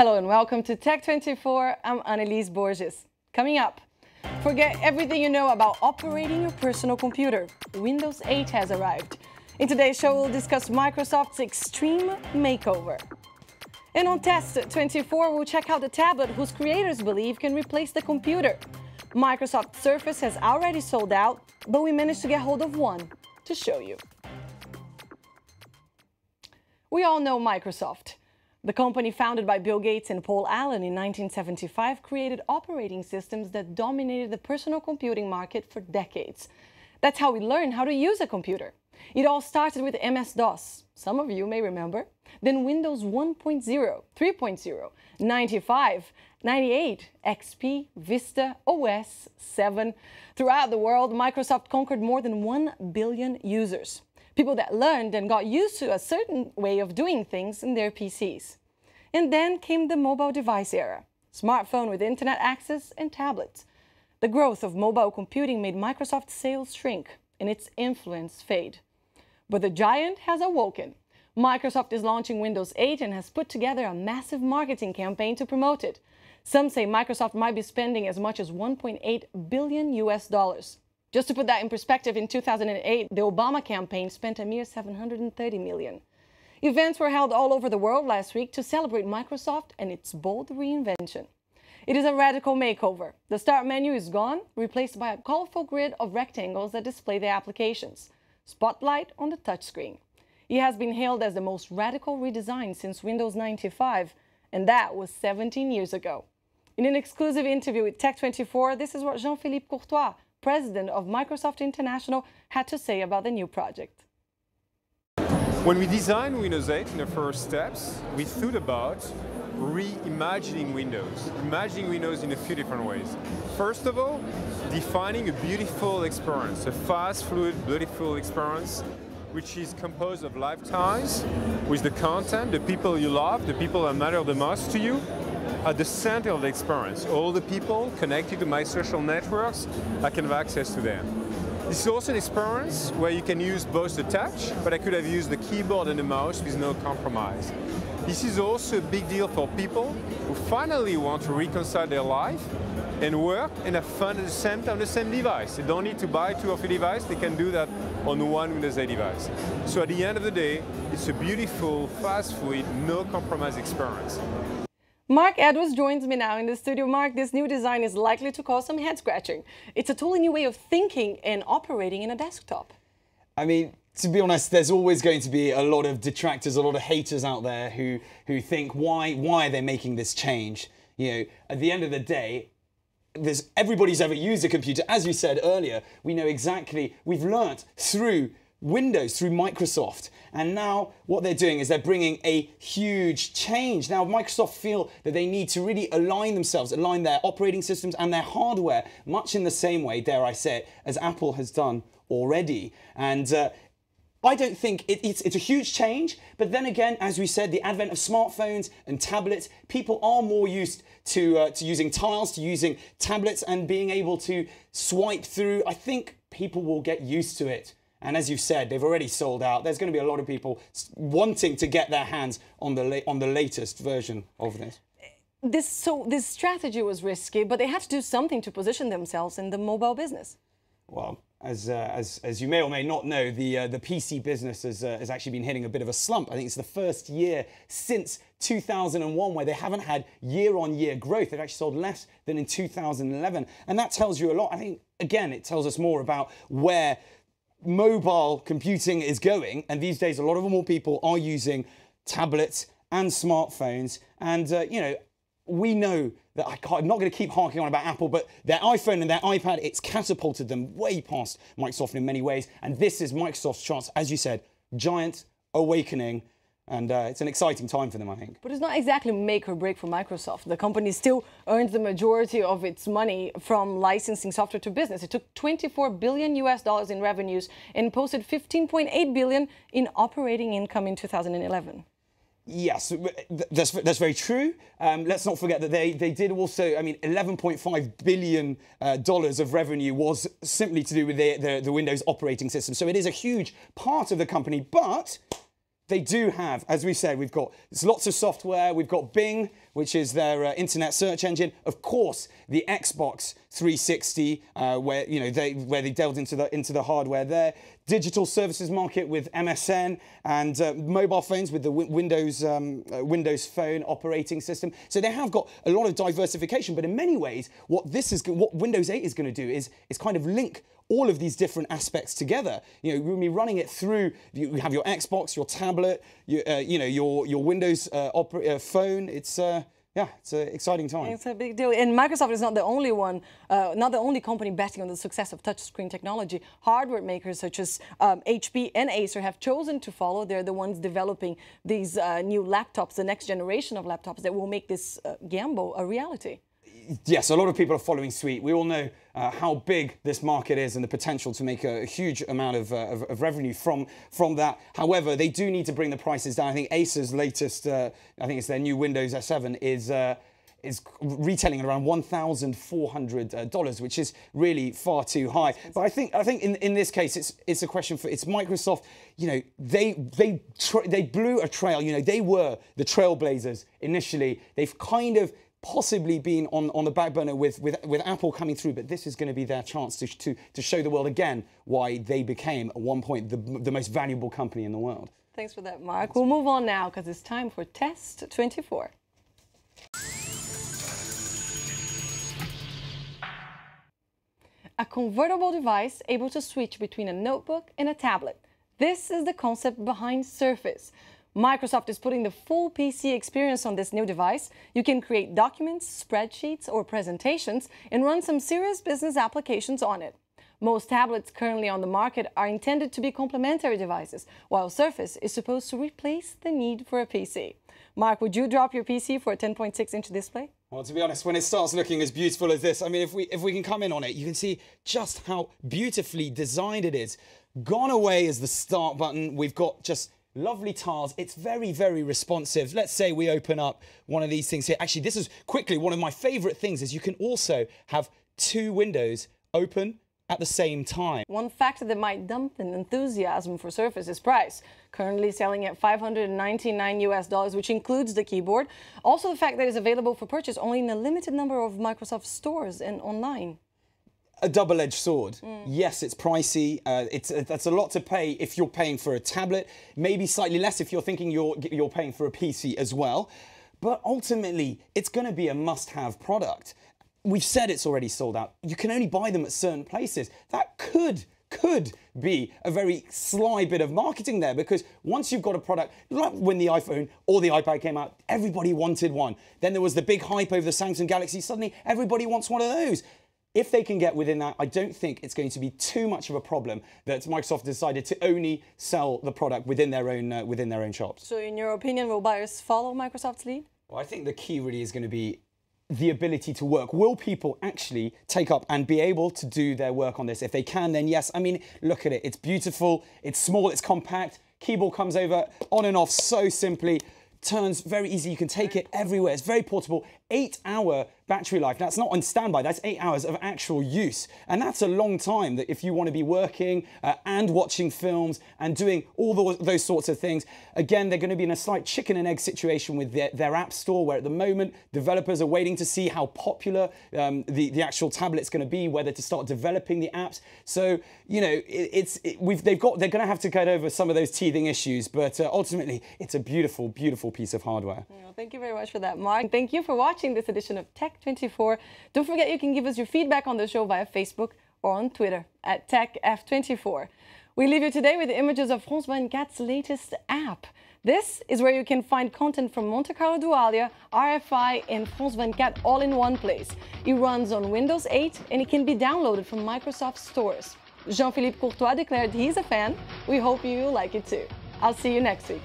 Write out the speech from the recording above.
Hello and welcome to Tech24. I'm Annelise Borges. Coming up, forget everything you know about operating your personal computer. Windows 8 has arrived. In today's show, we'll discuss Microsoft's extreme makeover. And on Test24, we'll check out the tablet whose creators believe can replace the computer. Microsoft Surface has already sold out, but we managed to get hold of one to show you. We all know Microsoft. The company founded by Bill Gates and Paul Allen in 1975 created operating systems that dominated the personal computing market for decades. That's how we learned how to use a computer. It all started with MS-DOS, some of you may remember, then Windows 1.0, 3.0, 95, 98, XP, Vista, OS, 7. Throughout the world, Microsoft conquered more than 1 billion users. People that learned and got used to a certain way of doing things in their PCs. And then came the mobile device era, smartphone with internet access and tablets. The growth of mobile computing made Microsoft's sales shrink and its influence fade. But the giant has awoken. Microsoft is launching Windows 8 and has put together a massive marketing campaign to promote it. Some say Microsoft might be spending as much as $1.8 billion US. Just to put that in perspective, in 2008, the Obama campaign spent a mere $730 million. Events were held all over the world last week to celebrate Microsoft and its bold reinvention. It is a radical makeover. The Start menu is gone, replaced by a colorful grid of rectangles that display the applications. Spotlight on the touchscreen. It has been hailed as the most radical redesign since Windows 95, and that was 17 years ago. In an exclusive interview with Tech24, this is what Jean-Philippe Courtois, president of Microsoft International, had to say about the new project. When we designed Windows 8 in the first steps, we thought about reimagining Windows, imagining Windows in a few different ways. First of all, defining a beautiful experience, a fast, fluid, beautiful experience, which is composed of lifetimes with the content, the people you love, the people that matter the most to you, at the center of the experience. All the people connected to my social networks, I can have access to them. This is also an experience where you can use both the touch, but I could have used the keyboard and the mouse with no compromise. This is also a big deal for people who finally want to reconcile their life and work and have fun at the same time on the same device. They don't need to buy 2 or 3 devices, they can do that on one Windows 8 device. So at the end of the day, it's a beautiful, fast, fluid, no compromise experience. Mark Edwards joins me now in the studio. Mark, this new design is likely to cause some head scratching. It's a totally new way of thinking and operating in a desktop. I mean, to be honest, there's always going to be a lot of detractors, a lot of haters out there who think, why are they making this change? You know, at the end of the day, everybody's ever used a computer. As you said earlier, we know exactly, we've learnt through Windows, through Microsoft. And now what they're doing is they're bringing a huge change. Now Microsoft feel that they need to really align themselves, align their operating systems and their hardware, much in the same way, dare I say it, as Apple has done already. And I don't think it's a huge change, but then again, as we said, the advent of smartphones and tablets, people are more used to using tiles, to using tablets and being able to swipe through. I think people will get used to it. And as you've said, they've already sold out. There's going to be a lot of people wanting to get their hands on the latest version of this. This strategy was risky, but they had to do something to position themselves in the mobile business. Well, as you may or may not know, the PC business has actually been hitting a bit of a slump. I think it's the first year since 2001 where they haven't had year-on-year growth. They've actually sold less than in 2011. And that tells you a lot. I think, again, it tells us more about where mobile computing is going, and these days a lot of more people are using tablets and smartphones, and you know, we know that I'm not going to keep harking on about Apple, but their iPhone and their iPad, it's catapulted them way past Microsoft in many ways, and this is Microsoft's chance, as you said, giant awakening. And it's an exciting time for them, I think. But it's not exactly make or break for Microsoft. The company still earns the majority of its money from licensing software to business. It took $24 billion in revenues and posted $15.8 billion in operating income in 2011. Yes, that's very true. Let's not forget that they did also, I mean, $11.5 billion of revenue was simply to do with the Windows operating system. So it is a huge part of the company, but they do have, as we said, there's lots of software. We've got Bing, which is their internet search engine. Of course, the Xbox 360, where they delved into the hardware there. Digital services market with MSN, and mobile phones with the Windows Phone operating system. So they have got a lot of diversification. But in many ways, what Windows 8 is going to do is kind of link all of these different aspects together. We're going to be running it through. You have your Xbox, your tablet, your Windows phone. It's an exciting time. It's a big deal. And Microsoft is not the only one, not the only company betting on the success of touchscreen technology. Hardware makers such as HP and Acer have chosen to follow. They're the ones developing these new laptops, the next generation of laptops that will make this gamble a reality. Yes, a lot of people are following suit. We all know how big this market is and the potential to make a huge amount of revenue from that. However, they do need to bring the prices down. I think Acer's latest, I think it's their new Windows S7, is retailing at around $1,400, which is really far too high. But I think in this case, it's a question for Microsoft. They blew a trail. They were the trailblazers initially. They've kind of possibly been on the back burner with Apple coming through, but this is going to be their chance to show the world again why they became at one point the most valuable company in the world. Thanks for that, Mark. We'll move on now because it's time for Test 24. A convertible device able to switch between a notebook and a tablet. This is the concept behind Surface. Microsoft is putting the full PC experience on this new device. You can create documents, spreadsheets, or presentations and run some serious business applications on it. Most tablets currently on the market are intended to be complementary devices, while Surface is supposed to replace the need for a PC. Mark, would you drop your PC for a 10.6-inch display? Well, to be honest, when it starts looking as beautiful as this, I mean, if we can come in on it, you can see just how beautifully designed it is. Gone away is the start button. We've got just lovely tiles. It's very, very responsive. Let's say we open up one of these things here. Actually, this is quickly one of my favorite things is you can also have two windows open at the same time. One factor that might dampen enthusiasm for Surface is price. Currently selling at $599 US, which includes the keyboard. Also the fact that it's available for purchase only in a limited number of Microsoft stores and online. A double-edged sword. Yes, it's pricey. That's a lot to pay if you're paying for a tablet. Maybe slightly less if you're thinking you're paying for a PC as well. But ultimately, it's going to be a must-have product. We've said it's already sold out. You can only buy them at certain places. That could be a very sly bit of marketing there, because once you've got a product, like when the iPhone or the iPad came out, everybody wanted one. Then there was the big hype over the Samsung Galaxy. Suddenly, everybody wants one of those. If they can get within that, I don't think it's going to be too much of a problem that Microsoft decided to only sell the product within their own shops. So in your opinion, will buyers follow Microsoft's lead? Well, I think the key really is going to be the ability to work. Will people actually take up and be able to do their work on this? If they can, then yes. I mean, look at it. It's beautiful. It's small. It's compact. Keyboard comes over on and off so simply. Turns very easy. You can take it everywhere. It's very portable. 8-hour battery life. That's not on standby. That's 8 hours of actual use. And that's a long time that if you want to be working and watching films and doing all those sorts of things. Again, they're going to be in a slight chicken and egg situation with their app store, where at the moment developers are waiting to see how popular the actual tablet's going to be, whether to start developing the apps. So, you know, they're going to have to get over some of those teething issues, but ultimately it's a beautiful, beautiful piece of hardware. Well, thank you very much for that, Mark. Thank you for watching this edition of Tech 24. Don't forget you can give us your feedback on the show via Facebook or on Twitter at TechF24. We leave you today with the images of France 24's latest app. This is where you can find content from Monte Carlo Doualia, RFI, and France 24 all in one place. It runs on Windows 8 and it can be downloaded from Microsoft stores. Jean-Philippe Courtois declared he's a fan. We hope you like it too. I'll see you next week.